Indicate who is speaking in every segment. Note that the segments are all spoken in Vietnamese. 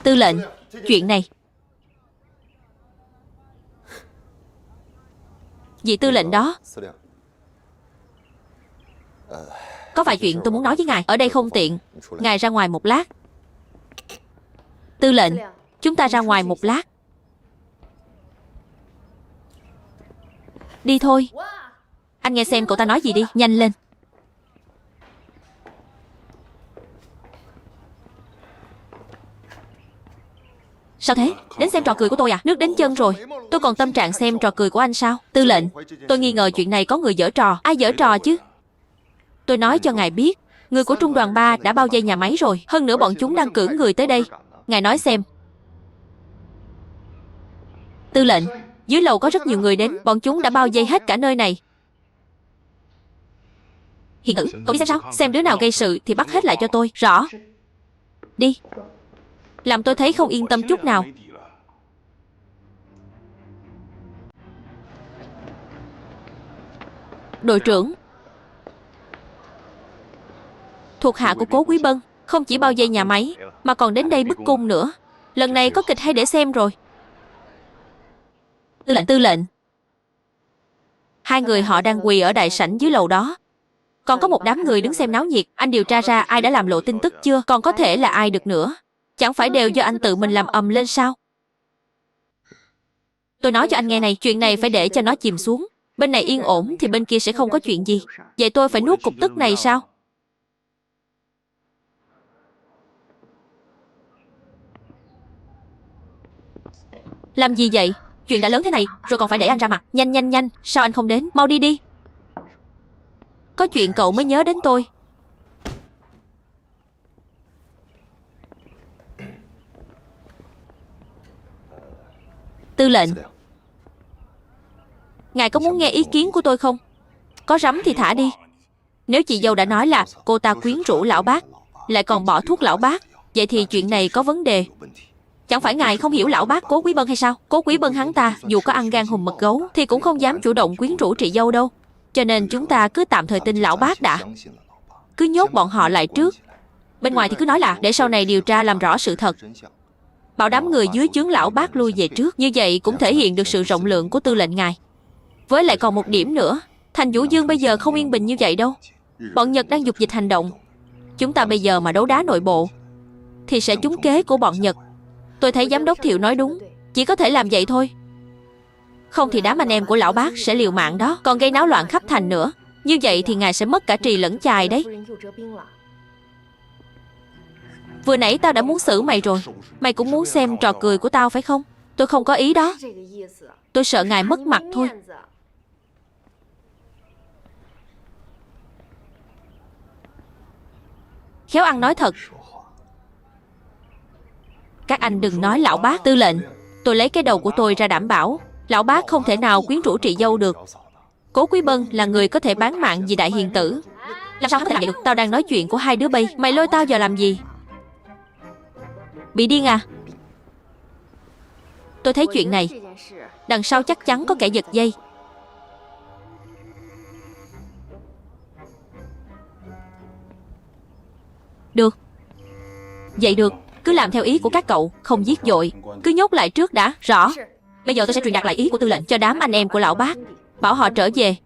Speaker 1: Tư lệnh, chuyện này. Vị tư lệnh đó, có vài chuyện tôi muốn nói với ngài. Ở đây không tiện, ngài ra ngoài một lát. Tư lệnh, chúng ta ra ngoài một lát. Đi thôi. Anh nghe xem cậu ta nói gì đi, nhanh lên. Sao thế? Đến xem trò cười của tôi à? Nước đến chân rồi. Tôi còn tâm trạng xem trò cười của anh sao? Tư lệnh, tôi nghi ngờ chuyện này có người giở trò. Ai giở trò chứ? Tôi nói cho ngài biết, người của trung đoàn 3 đã bao vây nhà máy rồi. Hơn nữa bọn chúng đang cử người tới đây. Ngài nói xem. Tư lệnh, dưới lầu có rất nhiều người đến. Bọn chúng đã bao vây hết cả nơi này. Hiện tử, cậu đi xem sao? Xem đứa nào gây sự thì bắt hết lại cho tôi. Rõ. Đi. Làm tôi thấy không yên tâm chút nào. Đội trưởng, thuộc hạ của Cố Quý Bân không chỉ bao vây nhà máy mà còn đến đây bức cung nữa. Lần này có kịch hay để xem rồi. Tư lệnh. Hai người họ đang quỳ ở đại sảnh dưới lầu đó. Còn có một đám người đứng xem náo nhiệt. Anh điều tra ra ai đã làm lộ tin tức chưa? Còn có thể là ai được nữa? Chẳng phải đều do anh tự mình làm ầm lên sao? Tôi nói cho anh nghe này, chuyện này phải để cho nó chìm xuống. Bên này yên ổn thì bên kia sẽ không có chuyện gì. Vậy tôi phải nuốt cục tức này sao? Làm gì vậy? Chuyện đã lớn thế này rồi còn phải để anh ra mặt. Nhanh, sao anh không đến? Mau đi đi. Có chuyện cậu mới nhớ đến tôi. Tư lệnh, ngài có muốn nghe ý kiến của tôi không? Có rắm thì thả đi. Nếu chị dâu đã nói là cô ta quyến rũ lão bác, lại còn bỏ thuốc lão bác, vậy thì chuyện này có vấn đề. Chẳng phải ngài không hiểu lão bác Cố Quý Bân hay sao? Cố Quý Bân hắn ta dù có ăn gan hùm mật gấu thì cũng không dám chủ động quyến rũ chị dâu đâu. Cho nên chúng ta cứ tạm thời tin lão bác đã. Cứ nhốt bọn họ lại trước. Bên ngoài thì cứ nói là để sau này điều tra làm rõ sự thật. Bảo đám người dưới trướng lão bác lui về trước. Như vậy cũng thể hiện được sự rộng lượng của tư lệnh ngài. Với lại còn một điểm nữa, thành Vũ Dương bây giờ không yên bình như vậy đâu. Bọn Nhật đang dục dịch hành động. Chúng ta bây giờ mà đấu đá nội bộ thì sẽ trúng kế của bọn Nhật. Tôi thấy giám đốc Thiệu nói đúng, chỉ có thể làm vậy thôi. Không thì đám anh em của lão bác sẽ liều mạng đó, còn gây náo loạn khắp thành nữa. Như vậy thì ngài sẽ mất cả trì lẫn chài đấy. Vừa nãy tao đã muốn xử mày rồi. Mày cũng muốn xem trò cười của tao phải không? Tôi không có ý đó. Tôi sợ ngài mất mặt thôi. Khéo ăn nói thật. Các anh đừng nói lão bác. Tư lệnh, tôi lấy cái đầu của tôi ra đảm bảo, lão bác không thể nào quyến rũ chị dâu được. Cố Quý Bân là người có thể bán mạng vì đại hiền tử. Làm sao có thể làm vậy được? Tao đang nói chuyện của hai đứa bay. Mày lôi tao vào làm gì? Bị điên à? Tôi thấy chuyện này đằng sau chắc chắn có kẻ giật dây. Được. Vậy được, cứ làm theo ý của các cậu, không giết dội. Cứ nhốt lại trước đã. Rõ. Bây giờ tôi sẽ truyền đạt lại ý của tư lệnh cho đám anh em của lão bác, bảo họ trở về.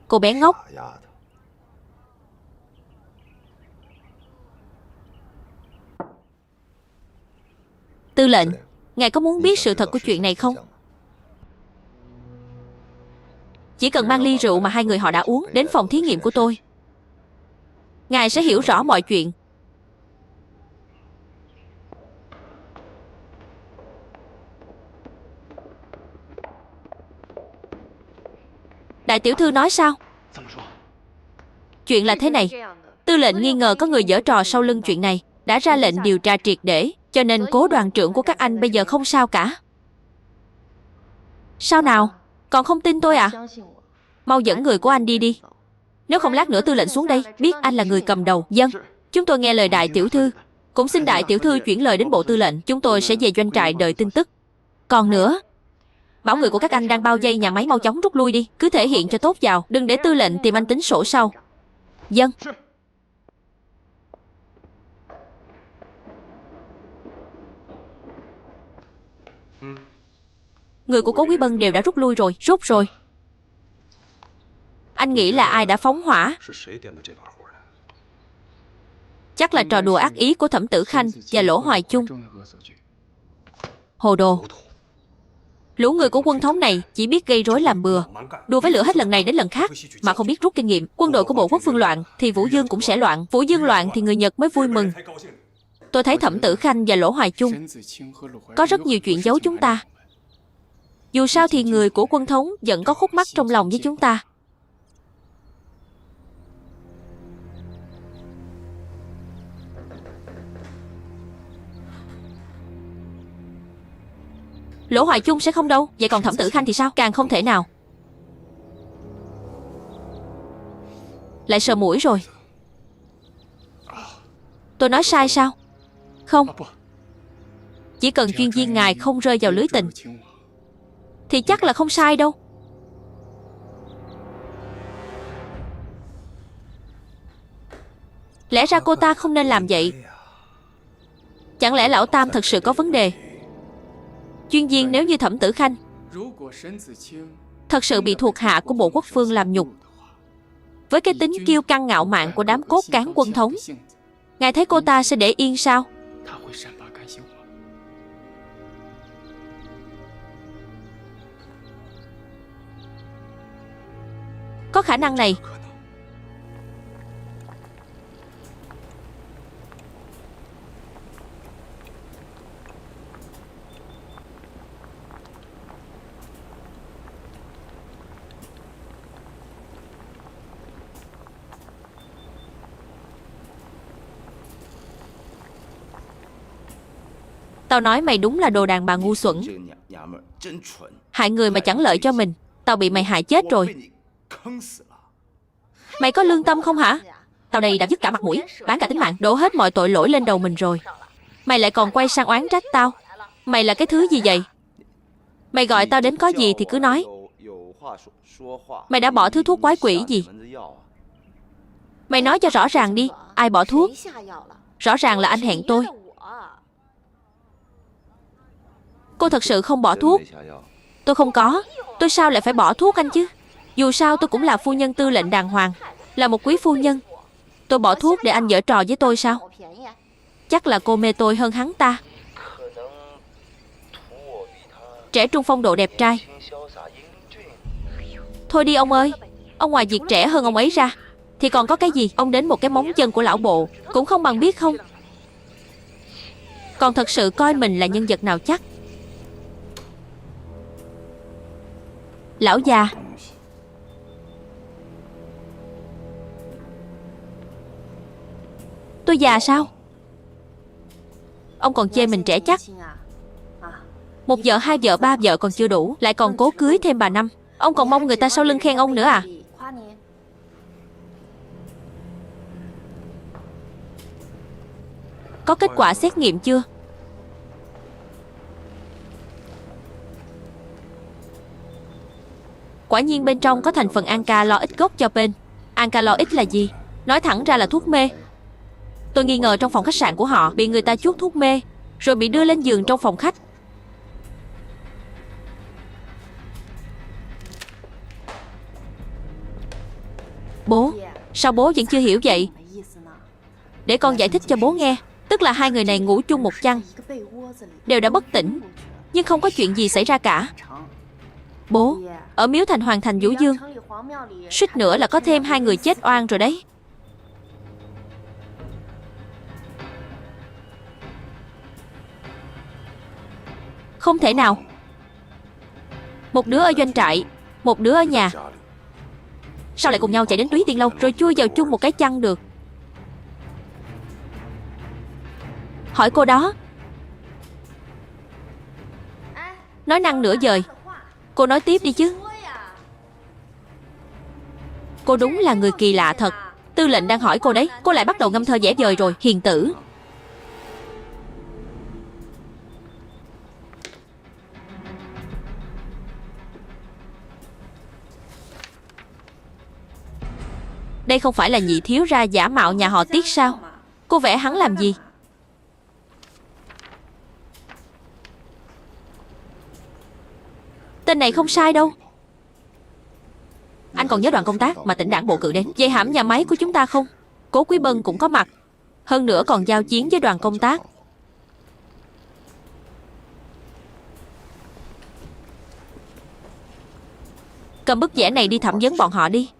Speaker 1: Cô bé ngốc. Tư lệnh, ngài có muốn biết sự thật của chuyện này không? Chỉ cần mang ly rượu mà hai người họ đã uống đến phòng thí nghiệm của tôi, ngài sẽ hiểu rõ mọi chuyện. Đại tiểu thư nói sao? Chuyện là thế này. Tư lệnh nghi ngờ có người giở trò sau lưng chuyện này, đã ra lệnh điều tra triệt để. Cho nên Cố đoàn trưởng của các anh bây giờ không sao cả. Sao nào? Còn không tin tôi à? Mau dẫn người của anh đi đi. Nếu không lát nữa tư lệnh xuống đây biết anh là người cầm đầu. Vâng, chúng tôi nghe lời đại tiểu thư. Cũng xin đại tiểu thư chuyển lời đến bộ tư lệnh. Chúng tôi sẽ về doanh trại đợi tin tức. Còn nữa, bảo người của các anh đang bao vây nhà máy mau chóng rút lui đi. Cứ thể hiện cho tốt vào, đừng để tư lệnh tìm anh tính sổ sau. Vâng. Người của Cố Quý Bân đều đã rút lui rồi. Rút rồi. Anh nghĩ là ai đã phóng hỏa? Chắc là trò đùa ác ý của Thẩm Tử Khanh và Lỗ Hoài Chung. Hồ đồ. Lũ người của quân thống này chỉ biết gây rối làm bừa, đùa với lửa hết lần này đến lần khác mà không biết rút kinh nghiệm. Quân đội của Bộ Quốc Phương loạn thì Vũ Dương cũng sẽ loạn. Vũ Dương loạn thì người Nhật mới vui mừng. Tôi thấy Thẩm Tử Khanh và Lỗ Hoài Chung có rất nhiều chuyện giấu chúng ta. Dù sao thì người của quân thống vẫn có khúc mắc trong lòng với chúng ta. Lỗ Hoài Chung sẽ không đâu. Vậy còn Thẩm Tử Khanh thì sao? Càng không thể nào. Lại sờ mũi rồi. Tôi nói sai sao? Không. Chỉ cần chuyên viên ngài không rơi vào lưới tình thì chắc là không sai đâu. Lẽ ra cô ta không nên làm vậy. Chẳng lẽ lão Tam thật sự có vấn đề? Chuyên viên nếu như Thẩm Tử Khanh thật sự bị thuộc hạ của Bộ Quốc Phương làm nhục, với cái tính kiêu căng ngạo mạn của đám cốt cán quân thống, ngài thấy cô ta sẽ để yên sao? Có khả năng này. Tao nói mày đúng là đồ đàn bà ngu xuẩn, hại người mà chẳng lợi cho mình. Tao bị mày hại chết rồi. Mày có lương tâm không hả? Tao đây đã dứt cả mặt mũi, bán cả tính mạng, đổ hết mọi tội lỗi lên đầu mình rồi. Mày lại còn quay sang oán trách tao. Mày là cái thứ gì vậy? Mày gọi tao đến có gì thì cứ nói. Mày đã bỏ thứ thuốc quái quỷ gì? Mày nói cho rõ ràng đi. Ai bỏ thuốc? Rõ ràng là anh hẹn tôi. Cô thật sự không bỏ thuốc? Tôi không có. Tôi sao lại phải bỏ thuốc anh chứ? Dù sao tôi cũng là phu nhân tư lệnh đàng hoàng, là một quý phu nhân. Tôi bỏ thuốc để anh giở trò với tôi sao? Chắc là cô mê tôi hơn hắn ta. Trẻ trung phong độ đẹp trai. Thôi đi ông ơi. Ông ngoài việc trẻ hơn ông ấy ra thì còn có cái gì? Ông đến một cái móng chân của lão bộ cũng không bằng biết không? Còn thật sự coi mình là nhân vật nào chắc? Lão già. Tôi già sao? Ông còn chê mình trẻ chắc. Một vợ, hai vợ, ba vợ còn chưa đủ, lại còn cố cưới thêm bà Năm. Ông còn mong người ta sau lưng khen ông nữa à? Có kết quả xét nghiệm chưa? Quả nhiên bên trong có thành phần Ankaloid gốc cho bên. Ankaloid là gì? Nói thẳng ra là thuốc mê. Tôi nghi ngờ trong phòng khách sạn của họ bị người ta chuốt thuốc mê, rồi bị đưa lên giường trong phòng khách. Bố, sao bố vẫn chưa hiểu vậy? Để con giải thích cho bố nghe. Tức là hai người này ngủ chung một chăn, đều đã bất tỉnh, nhưng không có chuyện gì xảy ra cả. Bố, ở miếu thành Hoàng thành Vũ Dương, suýt nữa là có thêm hai người chết oan rồi đấy. Không thể nào. Một đứa ở doanh trại, một đứa ở nhà. Sao lại cùng nhau chạy đến Túy Tiên Lâu rồi chui vào chung một cái chăn được? Hỏi cô đó. Nói năng nửa vời. Cô nói tiếp đi chứ. Cô đúng là người kỳ lạ thật. Tư lệnh đang hỏi cô đấy, cô lại bắt đầu ngâm thơ vẽ vời rồi. Hiền tử. Đây không phải là nhị thiếu ra giả mạo nhà họ Tiết sao? Cô vẽ hắn làm gì? Tên này không sai đâu. Anh còn nhớ đoàn công tác mà tỉnh đảng bộ cử đến dây hãm nhà máy của chúng ta không? Cố Quý Bân cũng có mặt. Hơn nữa còn giao chiến với đoàn công tác. Cầm bức vẽ này đi thẩm vấn bọn họ đi.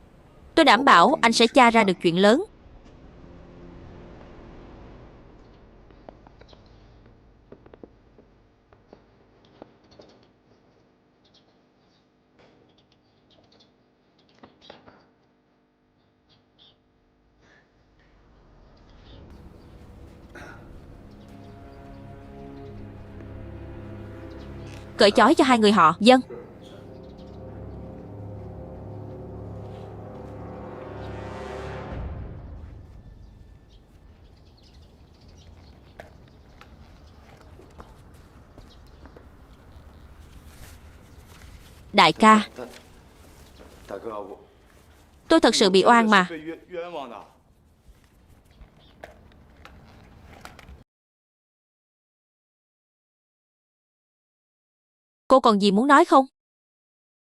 Speaker 1: Tôi đảm bảo anh sẽ tra ra được chuyện lớn. Cởi trói cho hai người họ. Vâng. Đại ca, tôi thật sự bị oan mà. Cô còn gì muốn nói không?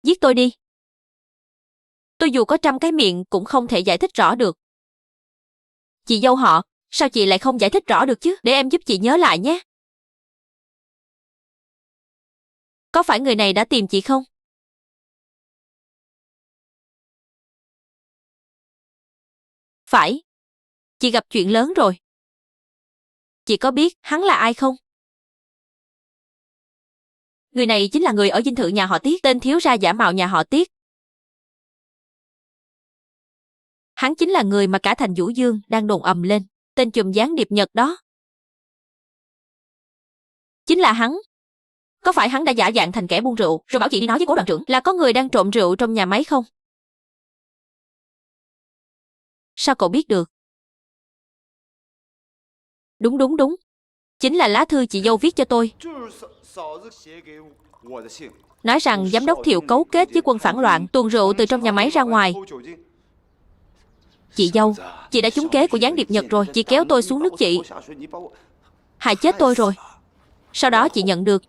Speaker 1: Giết tôi đi. Tôi dù có 100 cái miệng cũng không thể giải thích rõ được. Chị dâu họ, sao chị lại không giải thích rõ được chứ? Để em giúp chị nhớ lại nhé. Có phải người này đã tìm chị không? Phải. Chị gặp chuyện lớn rồi. Chị có biết hắn là ai không? Người này chính là người ở dinh thự nhà họ Tiết, tên thiếu gia giả mạo nhà họ Tiết. Hắn chính là người mà cả thành Vũ Dương đang đồn ầm lên, tên trùm gián điệp Nhật đó. Chính là hắn. Có phải hắn đã giả dạng thành kẻ buôn rượu, rồi bảo chị đi nói với cố đoàn trưởng là có người đang trộm rượu trong nhà máy không? Sao cậu biết được? Đúng. Chính là lá thư chị dâu viết cho tôi. Nói rằng giám đốc Thiệu cấu kết với quân phản loạn, tuồn rượu từ trong nhà máy ra ngoài. Chị dâu, chị đã trúng kế của gián điệp Nhật rồi. Chị kéo tôi xuống nước chị, hại chết tôi rồi. Sau đó chị nhận được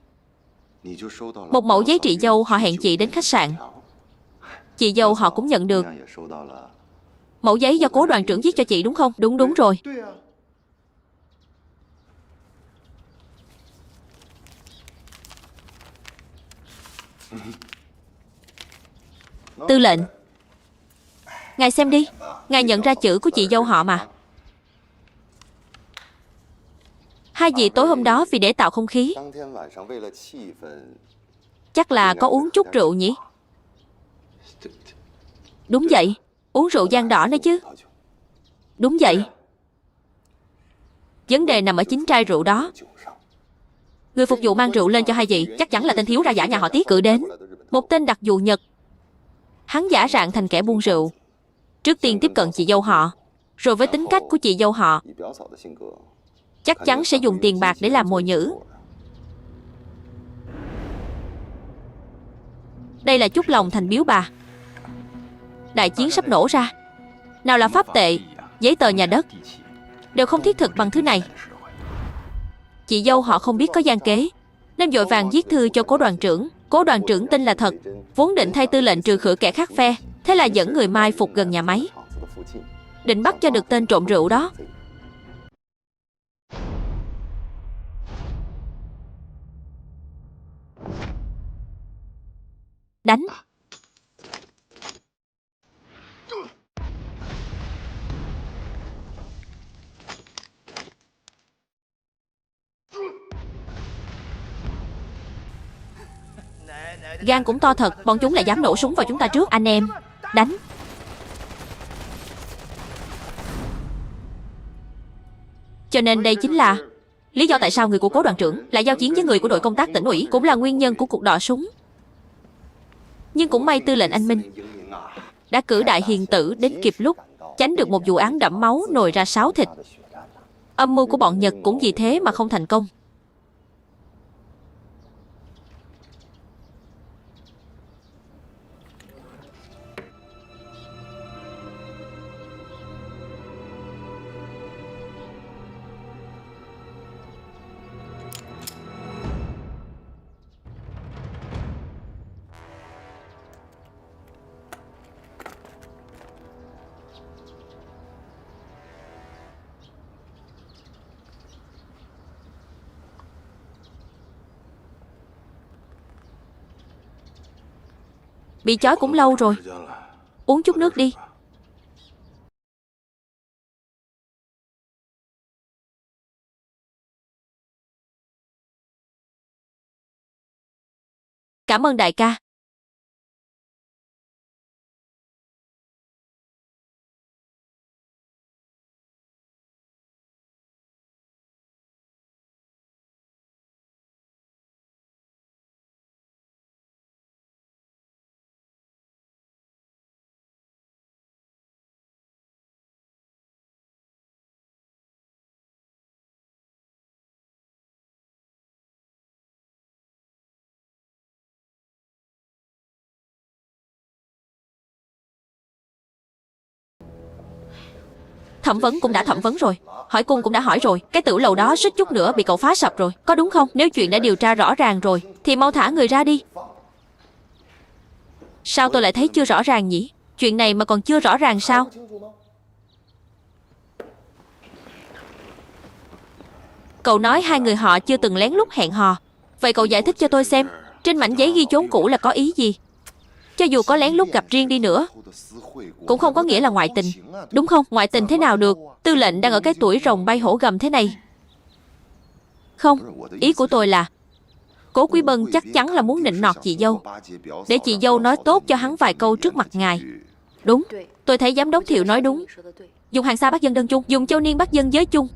Speaker 1: một mẫu giấy trị dâu, họ hẹn chị đến khách sạn. Chị dâu họ cũng nhận được mẫu giấy do cố đoàn trưởng viết cho chị đúng không? Đúng rồi. Tư lệnh, ngài xem đi. Ngài nhận ra chữ của chị dâu họ mà. Hai vị tối hôm đó vì để tạo không khí, chắc là có uống chút rượu nhỉ? Đúng vậy, uống rượu vang đỏ nữa chứ. Đúng vậy. Vấn đề nằm ở chính chai rượu đó. Người phục vụ mang rượu lên cho hai vị chắc chắn là tên thiếu gia giả nhà họ Tiết cử đến. Một tên đặc vụ Nhật. Hắn giả dạng thành kẻ buôn rượu, trước tiên tiếp cận chị dâu họ, rồi với tính cách của chị dâu họ, chắc chắn sẽ dùng tiền bạc để làm mồi nhử. Đây là chút lòng thành biếu bà. Đại chiến sắp nổ ra. Nào là pháp tệ, giấy tờ nhà đất, đều không thiết thực bằng thứ này. Chị dâu họ không biết có gian kế, nên vội vàng viết thư cho cố đoàn trưởng. Cố đoàn trưởng tin là thật, vốn định thay tư lệnh trừ khử kẻ khác phe. Thế là dẫn người mai phục gần nhà máy, định bắt cho được tên trộm rượu đó. Đánh. Gan cũng to thật, bọn chúng lại dám nổ súng vào chúng ta trước. Anh em, đánh. Cho nên đây chính là lý do tại sao người của cố đoàn trưởng lại giao chiến với người của đội công tác tỉnh ủy, cũng là nguyên nhân của cuộc đọ súng. Nhưng cũng may tư lệnh anh Minh đã cử đại hiền tử đến kịp lúc, tránh được một vụ án đẫm máu nồi ra sáo thịt. Âm mưu của bọn Nhật cũng vì thế mà không thành công. Bị chói cũng lâu rồi. Uống chút nước đi. Cảm ơn đại ca. Thẩm vấn cũng đã thẩm vấn rồi, hỏi cung cũng đã hỏi rồi. Cái tử lầu đó suýt chút nữa bị cậu phá sập rồi, có đúng không? Nếu chuyện đã điều tra rõ ràng rồi thì mau thả người ra đi. Sao tôi lại thấy chưa rõ ràng nhỉ? Chuyện này mà còn chưa rõ ràng sao? Cậu nói hai người họ chưa từng lén lút hẹn hò. Vậy cậu giải thích cho tôi xem, trên mảnh giấy ghi chốn cũ là có ý gì? Cho dù có lén lút gặp riêng đi nữa cũng không có nghĩa là ngoại tình, đúng không? Ngoại tình thế nào được? Tư lệnh đang ở cái tuổi rồng bay hổ gầm thế này. Không, ý của tôi là Cố Quý Bân chắc chắn là muốn nịnh nọt chị dâu, để chị dâu nói tốt cho hắn vài câu trước mặt ngài. Đúng, tôi thấy giám đốc Thiệu nói đúng. Dùng hàng xa bắt dân đơn chung, dùng châu niên bắt dân giới chung.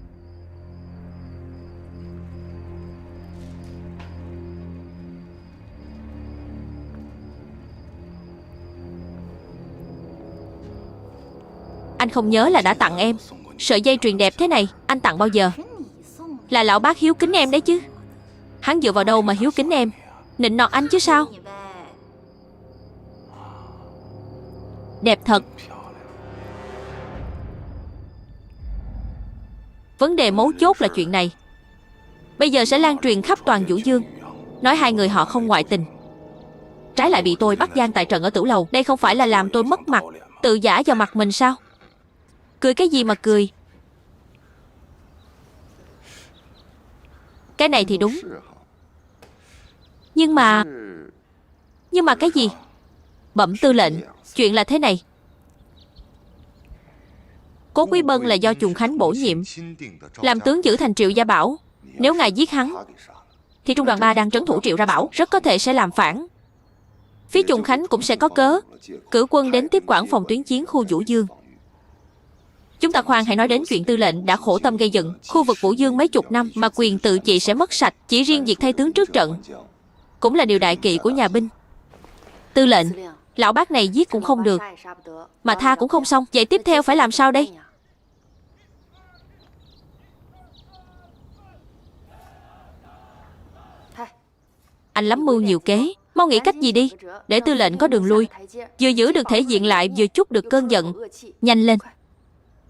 Speaker 1: Anh không nhớ là đã tặng em sợi dây chuyền đẹp thế này. Anh tặng bao giờ? Là lão bác hiếu kính em đấy chứ. Hắn dựa vào đâu mà hiếu kính em? Nịnh nọt anh chứ sao? Đẹp thật. Vấn đề mấu chốt là chuyện này bây giờ sẽ lan truyền khắp toàn Vũ Dương, nói hai người họ không ngoại tình. Trái lại bị tôi bắt gian tại trận ở tử lầu. Đây không phải là làm tôi mất mặt, tự giả vào mặt mình sao? Cười cái gì mà cười? Cái này thì đúng. Nhưng mà cái gì? Bẩm tư lệnh, chuyện là thế này. Cố Quý Bân là do Trùng Khánh bổ nhiệm làm tướng giữ thành Triệu Gia Bảo. Nếu ngài giết hắn thì trung đoàn 3 đang trấn thủ Triệu Gia Bảo rất có thể sẽ làm phản. Phía Trùng Khánh cũng sẽ có cớ cử quân đến tiếp quản phòng tuyến chiến khu Vũ Dương. Chúng ta khoan hãy nói đến chuyện tư lệnh đã khổ tâm gây dựng khu vực Vũ Dương mấy chục năm mà quyền tự trị sẽ mất sạch. Chỉ riêng việc thay tướng trước trận cũng là điều đại kỵ của nhà binh. Tư lệnh, lão bác này giết cũng không được, mà tha cũng không xong. Vậy tiếp theo phải làm sao đây? Anh lắm mưu nhiều kế, mau nghĩ cách gì đi, để tư lệnh có đường lui, vừa giữ được thể diện lại, vừa chút được cơn giận. Nhanh lên.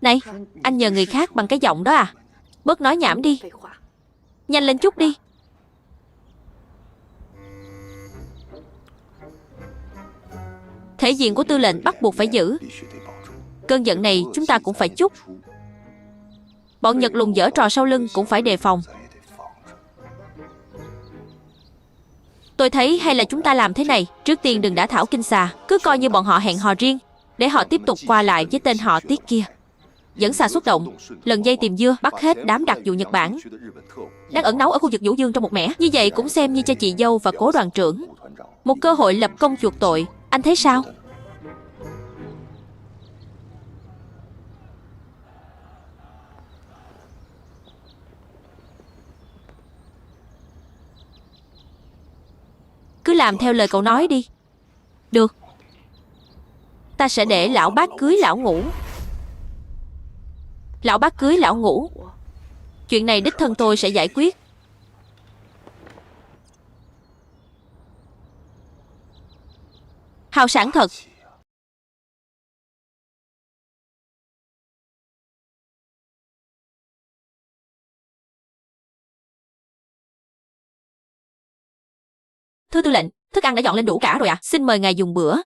Speaker 1: Này, anh nhờ người khác bằng cái giọng đó à? Bớt nói nhảm đi. Nhanh lên chút đi. Thể diện của tư lệnh bắt buộc phải giữ. Cơn giận này chúng ta cũng phải chút. Bọn Nhật Lùng giở trò sau lưng cũng phải đề phòng. Tôi thấy hay là chúng ta làm thế này. Trước tiên đừng đả thảo kinh xà, cứ coi như bọn họ hẹn hò riêng, để họ tiếp tục qua lại với tên họ Tiết kia. Dẫn xà xuất động, lần dây tìm dưa, bắt hết đám đặc vụ Nhật Bản đang ẩn náu ở khu vực Vũ Dương trong một mẻ. Như vậy cũng xem như cho chị dâu và cố đoàn trưởng một cơ hội lập công chuộc tội. Anh thấy sao? Cứ làm theo lời cậu nói đi. Được. Ta sẽ để lão bác cưới lão Ngũ. Lão bác cưới lão Ngũ. Chuyện này đích thân tôi sẽ giải quyết. Hào sảng thật. Thưa tư lệnh, thức ăn đã dọn lên đủ cả rồi ạ. Xin mời ngài dùng bữa.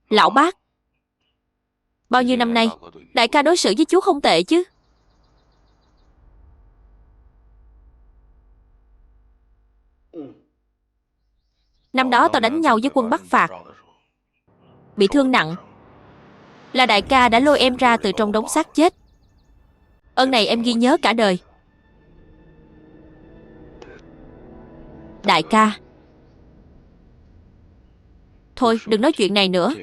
Speaker 1: Lão bác, bao nhiêu năm nay, đại ca đối xử với chú không tệ chứ? Năm đó tao đánh nhau với quân Bắc phạt, bị thương nặng, là đại ca đã lôi em ra từ trong đống xác chết. Ơn này em ghi nhớ cả đời. Đại ca, thôi đừng nói chuyện này nữa.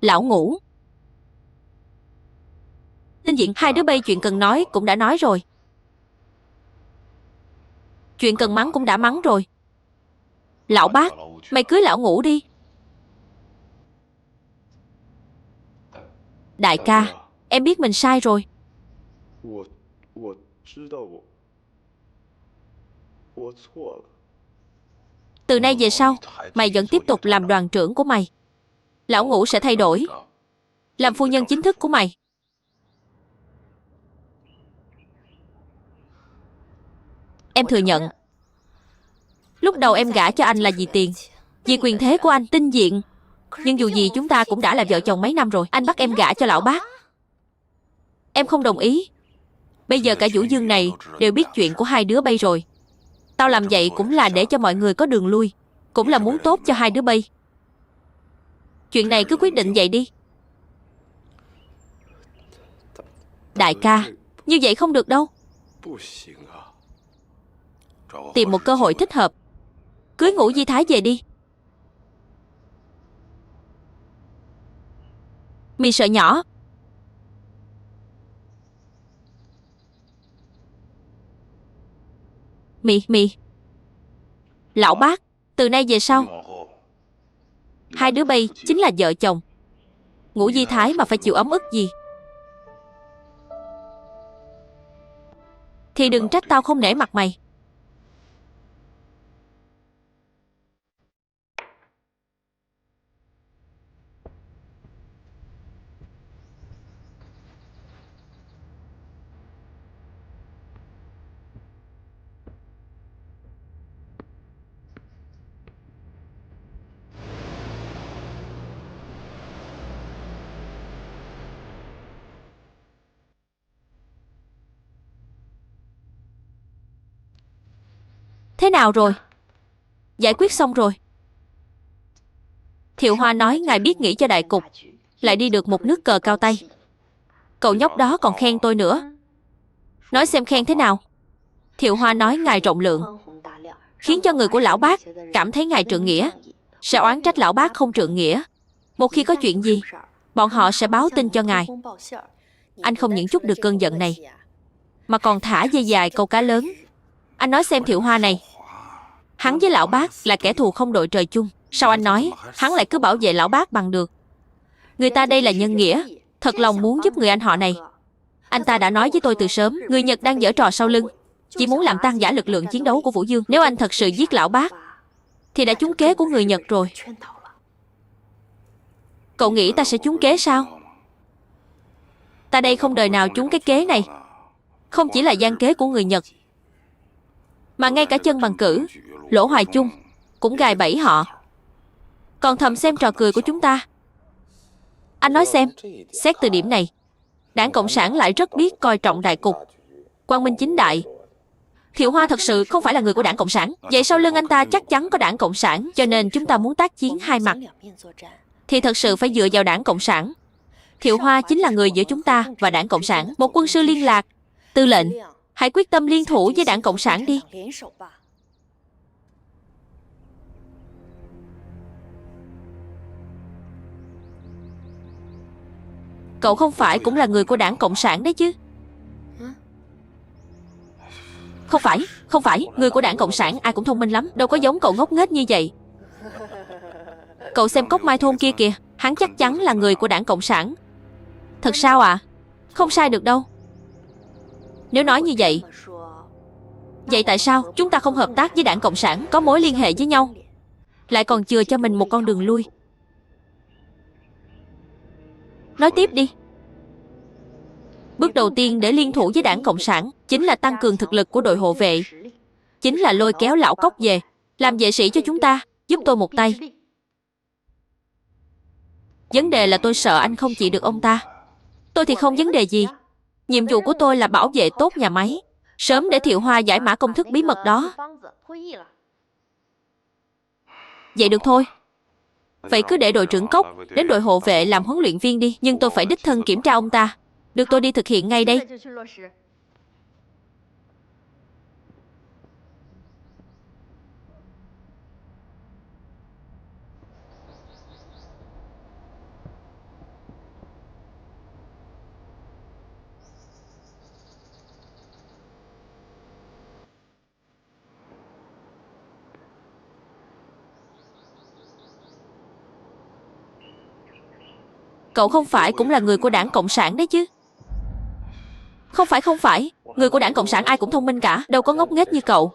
Speaker 1: Lão Ngũ, Tinh Diện, hai đứa bay chuyện cần nói cũng đã nói rồi. Chuyện cần mắng cũng đã mắng rồi. Lão bác, mày cưới lão Ngũ đi. Đại ca, em biết mình sai rồi. Từ nay về sau, mày vẫn tiếp tục làm đoàn trưởng của mày. Lão Ngũ sẽ thay đổi, làm phu nhân chính thức của mày. Em thừa nhận, lúc đầu em gả cho anh là vì tiền, vì quyền thế của anh Tinh Diện. Nhưng dù gì chúng ta cũng đã là vợ chồng mấy năm rồi. Anh bắt em gả cho lão bác, em không đồng ý. Bây giờ cả Vũ Dương này đều biết chuyện của hai đứa bay rồi. Tao làm vậy cũng là để cho mọi người có đường lui, cũng là muốn tốt cho hai đứa bay. Chuyện này cứ quyết định vậy đi. Đại ca, như vậy không được đâu. Tìm một cơ hội thích hợp, cưới Ngũ Di Thái về đi. Mì sợ nhỏ. Mì. Lão bác, từ nay về sau, hai đứa bay chính là vợ chồng. Ngũ Di Thái mà phải chịu ấm ức gì thì đừng trách tao không nể mặt mày. Thế nào rồi? Giải quyết xong rồi. Thiệu Hoa nói ngài biết nghĩ cho đại cục, lại đi được một nước cờ cao tay. Cậu nhóc đó còn khen tôi nữa. Nói xem khen thế nào. Thiệu Hoa nói ngài rộng lượng, khiến cho người của lão bác cảm thấy ngài trượng nghĩa, sẽ oán trách lão bác không trượng nghĩa. Một khi có chuyện gì, bọn họ sẽ báo tin cho ngài. Anh không những chút được cơn giận này, mà còn thả dây dài câu cá lớn. Anh nói xem Thiệu Hoa này, hắn với lão bác là kẻ thù không đội trời chung. Sao anh nói hắn lại cứ bảo vệ lão bác bằng được? Người ta đây là nhân nghĩa, thật lòng muốn giúp người anh họ này. Anh ta đã nói với tôi từ sớm, người Nhật đang giở trò sau lưng, chỉ muốn làm tan rã lực lượng chiến đấu của Vũ Dương. Nếu anh thật sự giết lão bác thì đã trúng kế của người Nhật rồi. Cậu nghĩ ta sẽ trúng kế sao? Ta đây không đời nào trúng cái kế này. Không chỉ là gian kế của người Nhật, mà ngay cả chân bằng cử, Lỗ Hoài Chung cũng gài bẫy họ, còn thầm xem trò cười của chúng ta. Anh nói xem, xét từ điểm này, Đảng Cộng sản lại rất biết coi trọng đại cục, quang minh chính đại. Thiệu Hoa thật sự không phải là người của Đảng Cộng sản. Vậy sau lưng anh ta chắc chắn có Đảng Cộng sản, cho nên chúng ta muốn tác chiến hai mặt thì thật sự phải dựa vào Đảng Cộng sản. Thiệu Hoa chính là người giữa chúng ta và Đảng Cộng sản, một quân sư liên lạc. Tư lệnh, hãy quyết tâm liên thủ với Đảng Cộng sản đi. Cậu không phải cũng là người của Đảng Cộng sản đấy chứ? Không phải, người của Đảng Cộng sản ai cũng thông minh lắm, đâu có giống cậu ngốc nghếch như vậy. Cậu xem Cốc Mai Thôn kia kìa, hắn chắc chắn là người của Đảng Cộng sản. Thật sao ạ? Không sai được đâu. Nếu nói như vậy, vậy tại sao chúng ta không hợp tác với Đảng Cộng sản, có mối liên hệ với nhau, lại còn chừa cho mình một con đường lui? Nói tiếp đi. Bước đầu tiên để liên thủ với Đảng Cộng sản chính là tăng cường thực lực của đội hộ vệ, chính là lôi kéo lão Cốc về làm vệ sĩ cho chúng ta. giúp tôi một tay. Vấn đề là tôi sợ anh không trị được ông ta. Tôi thì không vấn đề gì. Nhiệm vụ của tôi là bảo vệ tốt nhà máy, sớm để Thiệu Hoa giải mã công thức bí mật đó. Vậy được thôi. Vậy cứ để đội trưởng Cốc đến đội hộ vệ làm huấn luyện viên đi. Nhưng tôi phải đích thân kiểm tra ông ta. Được, tôi đi thực hiện ngay đây. Cậu không phải cũng là người của Đảng Cộng sản đấy chứ? Không phải. Người của Đảng Cộng sản ai cũng thông minh cả, đâu có ngốc nghếch như cậu.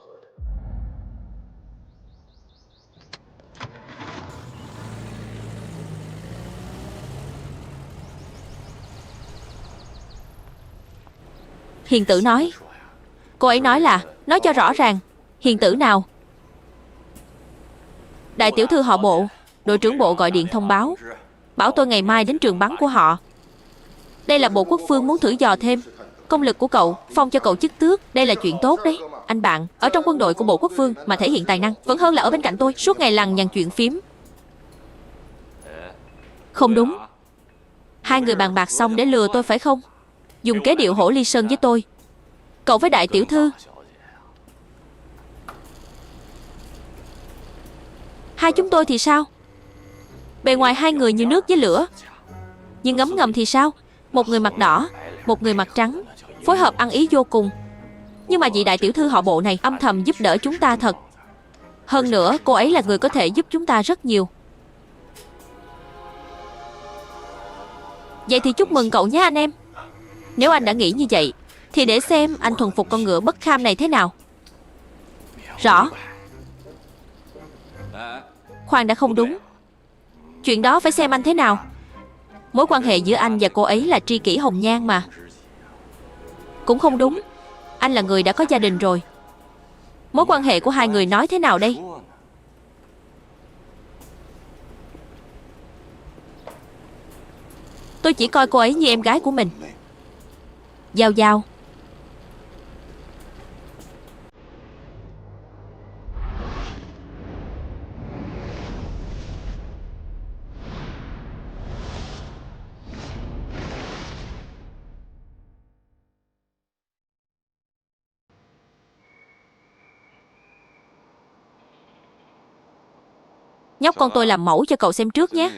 Speaker 1: Hiền tử nói. Cô ấy nói là, nói cho rõ ràng. Hiền tử nào? Đại tiểu thư họ Bộ. Đội trưởng Bộ gọi điện thông báo, bảo tôi ngày mai đến trường bắn của họ. Đây là Bộ Quốc Phương muốn thử dò thêm công lực của cậu, phong cho cậu chức tước. Đây là chuyện tốt đấy. Anh bạn, ở trong quân đội của Bộ Quốc Phương mà thể hiện tài năng vẫn hơn là ở bên cạnh tôi, suốt ngày lằng nhằng chuyện phím. Không đúng. Hai người bàn bạc xong để lừa tôi phải không? Dùng kế điệu hổ ly sơn với tôi. Cậu với đại tiểu thư. Hai chúng tôi thì sao? Bề ngoài hai người như nước với lửa, nhưng ngấm ngầm thì sao? Một người mặt đỏ, một người mặt trắng, phối hợp ăn ý vô cùng. Nhưng mà vị đại tiểu thư họ Bộ này âm thầm giúp đỡ chúng ta thật. Hơn nữa, cô ấy là người có thể giúp chúng ta rất nhiều. Vậy thì chúc mừng cậu nhé anh em. Nếu anh đã nghĩ như vậy, thì để xem anh thuần phục con ngựa bất kham này thế nào. Rõ. Khoan đã, không đúng. Chuyện đó phải xem anh thế nào. Mối quan hệ giữa anh và cô ấy là tri kỷ hồng nhan mà. Cũng không đúng. Anh là người đã có gia đình rồi. Mối quan hệ của hai người nói thế nào đây? Tôi chỉ coi cô ấy như em gái của mình. Giao Giao. Nhóc con tôi làm mẫu cho cậu xem trước nhé.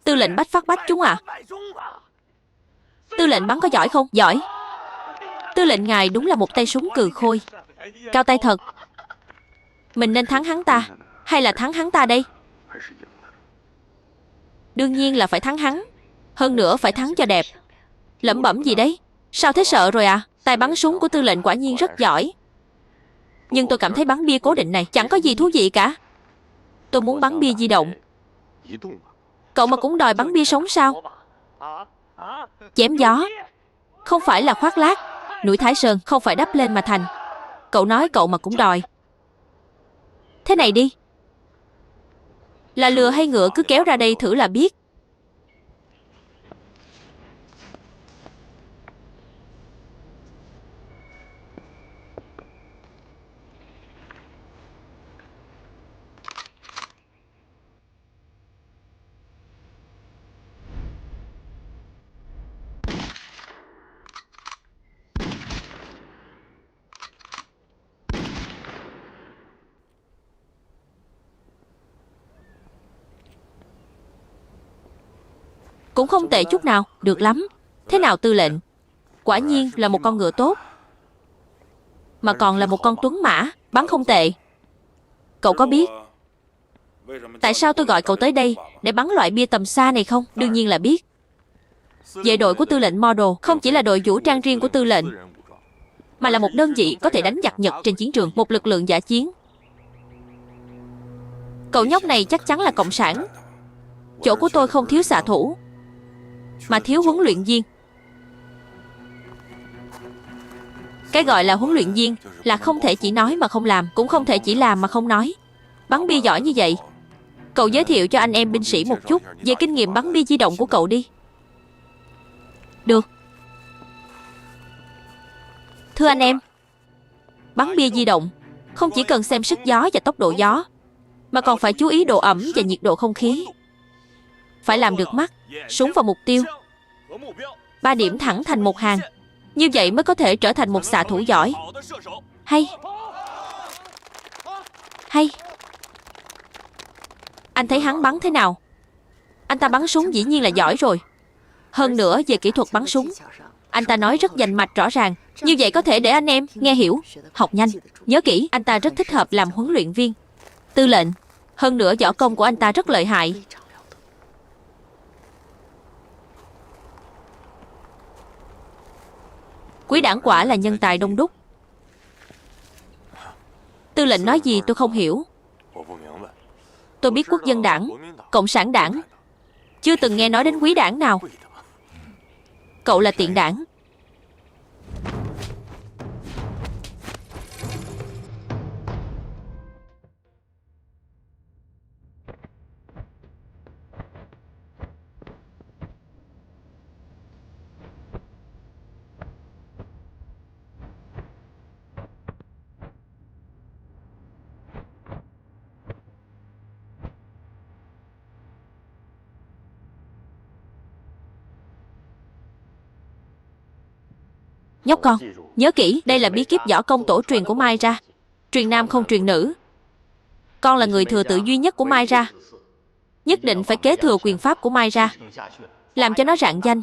Speaker 1: Tư lệnh Bách Phát Bách chúng à? Tư lệnh bắn có giỏi không? Giỏi. Tư lệnh ngài đúng là một tay súng cừ khôi, cao tay thật. Mình nên thắng hắn ta hay là thắng hắn ta đây? Đương nhiên là phải thắng hắn. Hơn nữa phải thắng cho đẹp. Lẩm bẩm gì đấy? Sao thế, sợ rồi à? Tài bắn súng của tư lệnh quả nhiên rất giỏi. Nhưng tôi cảm thấy bắn bia cố định này chẳng có gì thú vị cả. Tôi muốn bắn bia di động. Cậu mà cũng đòi bắn bia sống sao? Chém gió không phải là khoác lác. Núi Thái Sơn không phải đắp lên mà thành. Cậu nói cậu mà cũng đòi. Thế này đi, là lừa hay ngựa cứ kéo ra đây thử là biết. Cũng không tệ chút nào. Được lắm. Thế nào tư lệnh? Quả nhiên là một con ngựa tốt, mà còn là một con tuấn mã. Bắn không tệ. Cậu có biết tại sao tôi gọi cậu tới đây để bắn loại bia tầm xa này không? Đương nhiên là biết. Vệ đội của tư lệnh Model không chỉ là đội vũ trang riêng của tư lệnh, mà là một đơn vị có thể đánh giặc Nhật trên chiến trường, một lực lượng dã chiến. Cậu nhóc này chắc chắn là cộng sản. Chỗ của tôi không thiếu xạ thủ, mà thiếu huấn luyện viên. Cái gọi là huấn luyện viên là không thể chỉ nói mà không làm, cũng không thể chỉ làm mà không nói. Bắn bia giỏi như vậy, cậu giới thiệu cho anh em binh sĩ một chút về kinh nghiệm bắn bia di động của cậu đi. Được. Thưa anh em, bắn bia di động không chỉ cần xem sức gió và tốc độ gió, mà còn phải chú ý độ ẩm và nhiệt độ không khí. Phải làm được mắt, súng vào mục tiêu, 3 điểm thẳng thành một hàng. Như vậy mới có thể trở thành một xạ thủ giỏi. Hay. Hay. Anh thấy hắn bắn thế nào? Anh ta bắn súng dĩ nhiên là giỏi rồi. Hơn nữa về kỹ thuật bắn súng, anh ta nói rất dành mạch rõ ràng. Như vậy có thể để anh em nghe hiểu, học nhanh. Nhớ kỹ, anh ta rất thích hợp làm huấn luyện viên tư lệnh. Hơn nữa võ công của anh ta rất lợi hại. Quý đảng quả là nhân tài đông đúc. Tư lệnh nói gì tôi không hiểu. Tôi biết Quốc dân đảng, Cộng sản đảng, chưa từng nghe nói đến quý đảng nào. Cậu là tiện đảng. Nhóc con, nhớ kỹ, đây là bí kíp võ công tổ truyền của Mai ra. Truyền nam không truyền nữ. Con là người thừa tự duy nhất của Mai ra. Nhất định phải kế thừa quyền pháp của Mai ra, làm cho nó rạng danh.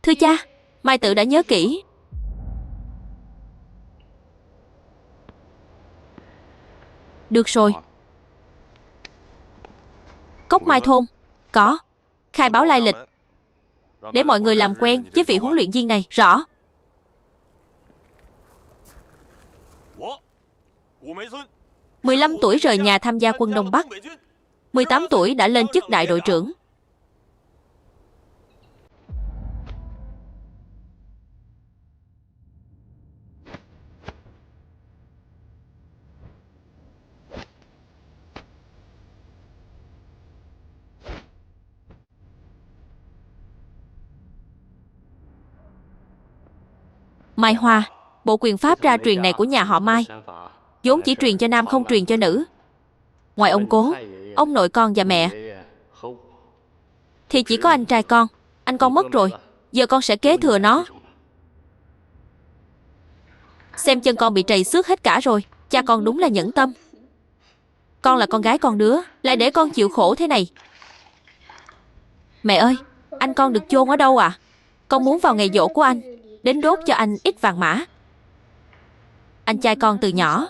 Speaker 1: Thưa cha, Mai tự đã nhớ kỹ. Được rồi. Cốc Mai thôn có. Khai báo lai lịch, để mọi người làm quen với vị huấn luyện viên này. Rõ. 15 tuổi rời nhà tham gia quân Đông Bắc, 18 tuổi đã lên chức đại đội trưởng. Mai Hoa, bộ quyền pháp ra truyền này của nhà họ Mai vốn chỉ truyền cho nam không truyền cho nữ. Ngoài ông cố, ông nội con và mẹ, thì chỉ có anh trai con. Anh con mất rồi, giờ con sẽ kế thừa nó. Xem chân con bị trầy xước hết cả rồi. Cha con đúng là nhẫn tâm. Con là con gái con đứa, lại để con chịu khổ thế này. Mẹ ơi, anh con được chôn ở đâu à? Con muốn vào ngày giỗ của anh, đến đốt cho anh ít vàng mã. Anh trai con từ nhỏ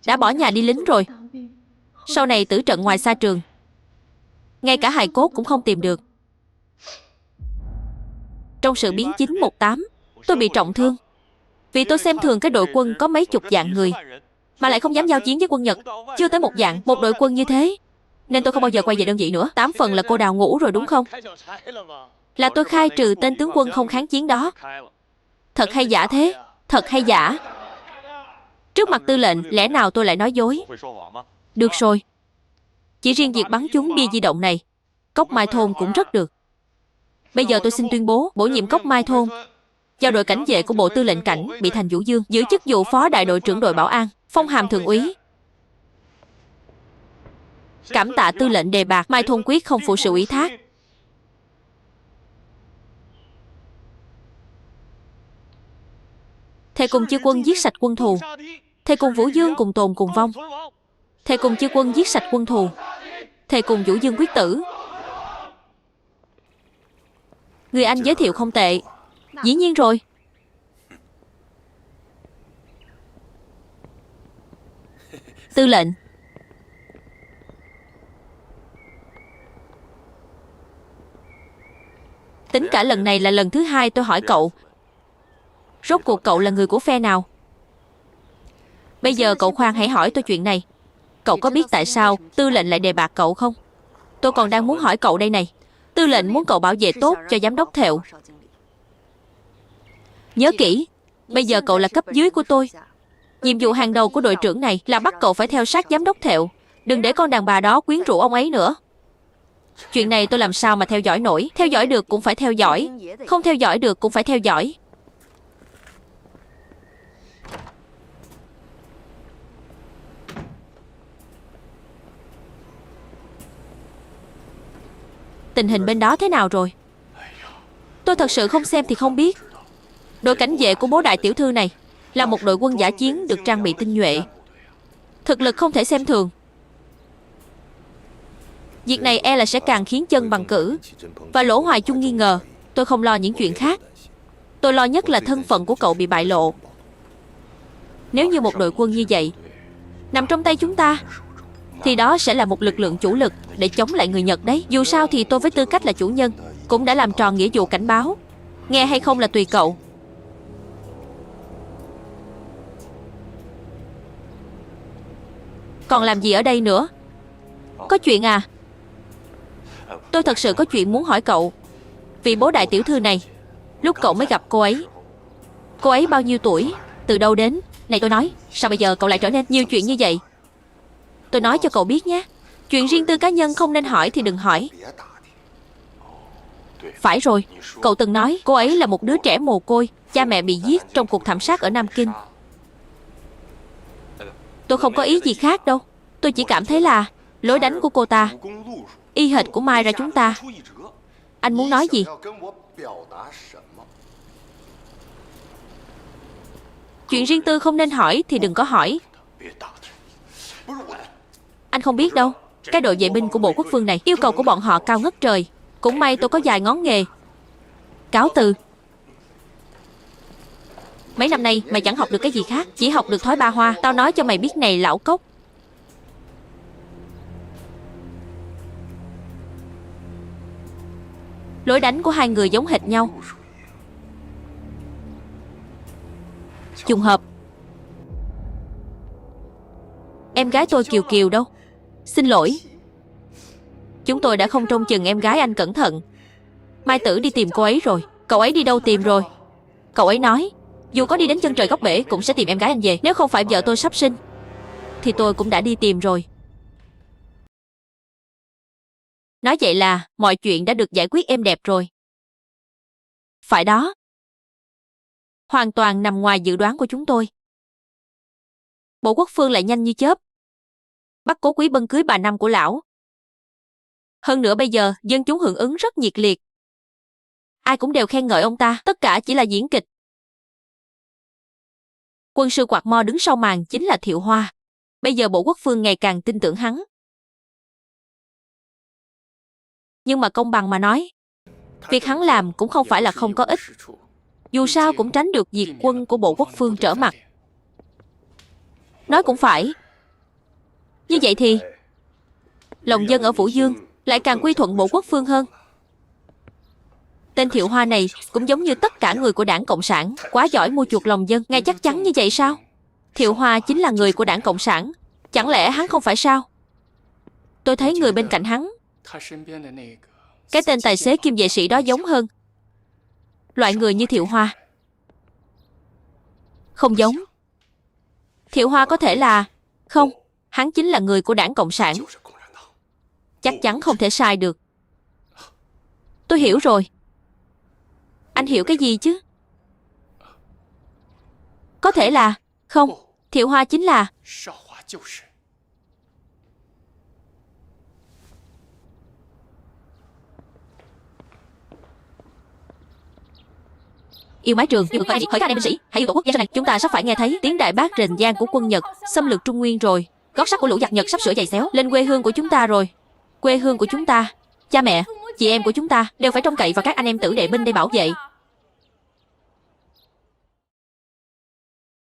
Speaker 1: đã bỏ nhà đi lính rồi. Sau này tử trận ngoài xa trường, ngay cả hài cốt cũng không tìm được. Trong sự biến 918, tôi bị trọng thương vì tôi xem thường cái đội quân có mấy chục vạn người, mà lại không dám giao chiến với quân Nhật. Chưa tới 1 vạn, một đội quân như thế, nên tôi không bao giờ quay về đơn vị nữa. 8 phần là cô Đào ngủ rồi đúng không? Là tôi khai trừ tên tướng quân không kháng chiến đó. Thật hay giả thế? Thật hay giả? Trước mặt tư lệnh, lẽ nào tôi lại nói dối? Được rồi. Chỉ riêng việc bắn trúng bia di động này, Cốc Mai thôn cũng rất được. Bây giờ tôi xin tuyên bố bổ nhiệm Cốc Mai thôn vào đội cảnh vệ của Bộ Tư lệnh Cảnh, bị Thành Vũ Dương, giữ chức vụ phó đại đội trưởng đội bảo an, phong hàm thượng úy. Cảm tạ tư lệnh đề bạt, Mai thôn quyết không phụ sự ủy thác. Thề cùng chư quân giết sạch quân thù. Thề cùng Vũ Dương cùng tồn cùng vong. Thề cùng chư quân giết sạch quân thù. Thề cùng Vũ Dương quyết tử. Người anh giới thiệu không tệ. Dĩ nhiên rồi. Tư lệnh. Tính cả lần này là lần thứ hai tôi hỏi cậu. Rốt cuộc cậu là người của phe nào? Bây giờ cậu khoan hãy hỏi tôi chuyện này. Cậu có biết tại sao tư lệnh lại đề bạt cậu không? Tôi còn đang muốn hỏi cậu đây này. Tư lệnh muốn cậu bảo vệ tốt cho giám đốc Thệu. Nhớ kỹ, bây giờ cậu là cấp dưới của tôi. Nhiệm vụ hàng đầu của đội trưởng này là bắt cậu phải theo sát giám đốc Thệu. Đừng để con đàn bà đó quyến rũ ông ấy nữa. Chuyện này tôi làm sao mà theo dõi nổi. Theo dõi được cũng phải theo dõi, không theo dõi được cũng phải theo dõi. Tình hình bên đó thế nào rồi? Tôi thật sự không xem thì không biết. Đội cảnh vệ của bố đại tiểu thư này là một đội quân dã chiến được trang bị tinh nhuệ, thực lực không thể xem thường. Việc này e là sẽ càng khiến chân bằng cử và Lỗ Hoài Chung nghi ngờ. Tôi không lo những chuyện khác. Tôi lo nhất là thân phận của cậu bị bại lộ. Nếu như một đội quân như vậy nằm trong tay chúng ta, thì đó sẽ là một lực lượng chủ lực để chống lại người Nhật đấy. Dù sao thì tôi với tư cách là chủ nhân cũng đã làm tròn nghĩa vụ cảnh báo. Nghe hay không là tùy cậu. Còn làm gì ở đây nữa? Có chuyện à? Tôi thật sự có chuyện muốn hỏi cậu. Vì bố đại tiểu thư này, lúc cậu mới gặp cô ấy bao nhiêu tuổi? Từ đâu đến? Này tôi nói, sao bây giờ cậu lại trở nên nhiều chuyện như vậy? Tôi nói cho cậu biết nhé. Chuyện riêng tư cá nhân không nên hỏi thì đừng hỏi. Phải rồi, cậu từng nói cô ấy là một đứa trẻ mồ côi, cha mẹ bị giết trong cuộc thảm sát ở Nam Kinh. Tôi không có ý gì khác đâu. Tôi chỉ cảm thấy là lối đánh của cô ta y hệt của Mai ra chúng ta. Anh muốn nói gì? Chuyện riêng tư không nên hỏi thì đừng có hỏi. Anh không biết đâu. Cái đội vệ binh của Bộ Quốc Phương này yêu cầu của bọn họ cao ngất trời. Cũng may tôi có vài ngón nghề. Cáo từ. Mấy năm nay mày chẳng học được cái gì khác, chỉ học được thói ba hoa. Tao nói cho mày biết này lão cốc. Lối đánh của hai người giống hệt nhau. Trùng hợp. Em gái tôi Kiều Kiều đâu? Xin lỗi. Chúng tôi đã không trông chừng em gái anh cẩn thận. Mai Tử đi tìm cô ấy rồi. Cậu ấy đi đâu tìm rồi? Cậu ấy nói dù có đi đến chân trời góc bể cũng sẽ tìm em gái anh về. Nếu không phải vợ tôi sắp sinh thì tôi cũng đã đi tìm rồi. Nói vậy là mọi chuyện đã được giải quyết êm đẹp rồi. Phải đó. Hoàn toàn nằm ngoài dự đoán của chúng tôi. Bộ Quốc Phương lại nhanh như chớp bắt Cố Quý Bân cưới bà Năm của lão. Hơn nữa bây giờ dân chúng hưởng ứng rất nhiệt liệt. Ai cũng đều khen ngợi ông ta. Tất cả chỉ là diễn kịch. Quân sư quạt mo đứng sau màn chính là Thiệu Hoa. Bây giờ Bộ Quốc Phương ngày càng tin tưởng hắn. Nhưng mà công bằng mà nói, việc hắn làm cũng không phải là không có ích. Dù sao cũng tránh được diệt quân của Bộ Quốc Phương trở mặt. Nói cũng phải. Như vậy thì lòng dân ở Vũ Dương lại càng quy thuận Bộ Quốc Phương hơn. Tên Thiệu Hoa này cũng giống như tất cả người của Đảng Cộng sản, quá giỏi mua chuộc lòng dân. Ngài chắc chắn như vậy sao? Thiệu Hoa chính là người của Đảng Cộng sản. Chẳng lẽ hắn không phải sao? Tôi thấy người bên cạnh hắn, cái tên tài xế kim vệ sĩ đó giống hơn. Loại người như Thiệu Hoa không giống. Thiệu Hoa có thể là... Không, hắn chính là người của Đảng Cộng sản. Chắc chắn không thể sai được. Tôi hiểu rồi. Anh hiểu cái gì chứ? Có thể là... Không, Thiệu Hoa chính là... Yêu mái trường, yêu hỏi các anh em binh sĩ, hãy yêu tổ quốc gia này. Chúng ta sắp phải nghe thấy tiếng đại bác rền vang của quân Nhật xâm lược Trung Nguyên rồi. Gót sắt của lũ giặc Nhật sắp sửa giày xéo lên quê hương của chúng ta rồi. Quê hương của chúng ta, cha mẹ, chị em của chúng ta đều phải trông cậy vào các anh em tử đệ binh để bảo vệ.